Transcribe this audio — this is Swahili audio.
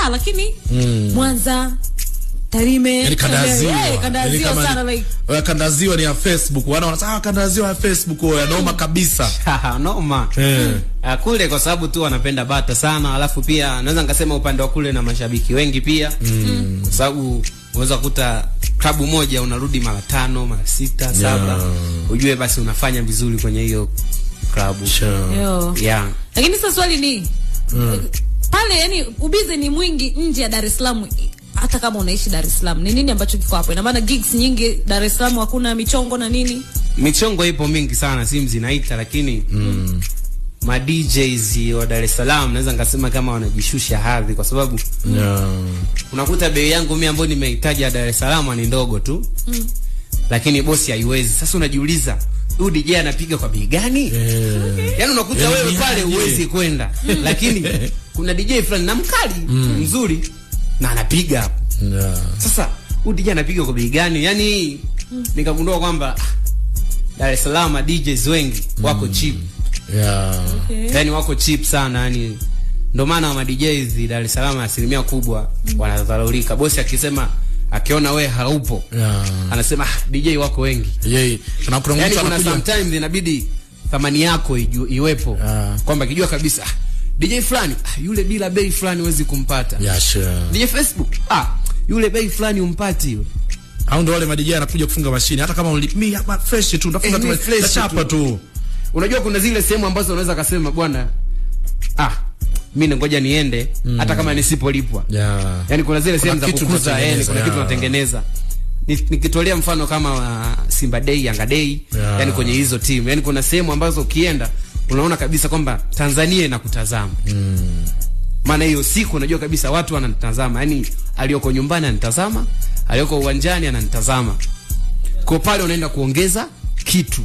lakini Mwanza, Tarime, yani kandaziwa sana like kandaziwa ni ya Facebook. Wanasema kandaziwa ya Facebook ya noma kabisa. Noma. Kule kwa sababu tu wanapenda bata sana, alafu pia naweza nikasema upande wa kule na mashabiki wengi pia. Kwa sababu unaweza kukuta klabu moja unarudi mara 5, mara 6, 7. Ujue basi unafanya vizuri kwenye hiyo klabu. Yeah. Lakini sasa swali ni pale, yani ubize ni mwingi nje ya Dar es Salaam. Hata kama unaishi Dar es Salaam, ni nini ambacho kiko hapo? Ina maana gigs nyingi Dar es Salaam, hakuna michongo na nini? Michongo ipo mingi sana, simu zinaita, lakini ma DJs wa Dar es Salaam naweza ngasema kama wanajishusha hadhi, kwa sababu unakuta bei yangu mimi ambayo nimehitaji ya Dar es Salaam ni ndogo tu. Lakini bosi haiwezi. Sasa unajiuliza, huyu DJ anapiga kwa bei gani? Yaani unakuta wewe pale uwezi kwenda. Lakini kuna DJ fulani na mkali mzuri na anapiga hapo. Sasa huyu DJ anapiga kwa bei gani? Yaani nikagundua kwamba Dar es Salaam DJs wengi wako cheap. Yaani wako cheap sana, yani ndio maana wa DJs Dar es Salaam asilimia kubwa wanadharaulika. Bosi akisema, akiona wewe haupo, anasema DJ wako wengi. Kuna mtu anakuja, sometimes inabidi thamani yako iwepo, kwamba kijua kabisa DJ fulani yule bila bei fulani huwezi kumpata. DJ Facebook yule bei fulani umpati yule. Au ndio wale DJ anakuja kufunga mashine, hata kama mimi hapa fresh tu ndafunga tu chapa tu. Unajua kuna zile sehemu ambazo unaweza kusema bwana, mimi ngoja niende hata kama nisipolipwa. Yaani kuna zile sehemu za kukuza, kuna kitu natengeneza. Nikitolea mfano kama Simba Day, Yanga Day, yani kwenye hizo timu, yani kuna sehemu ambazo ukienda unaona kabisa kwamba Tanzania inakutazama. Maana hiyo siku unajua kabisa watu wananitazama, yani aliyoko nyumbani ananitazama, aliyoko uwanjani ananitazama. Kwa pale unaenda kuongeza kitu.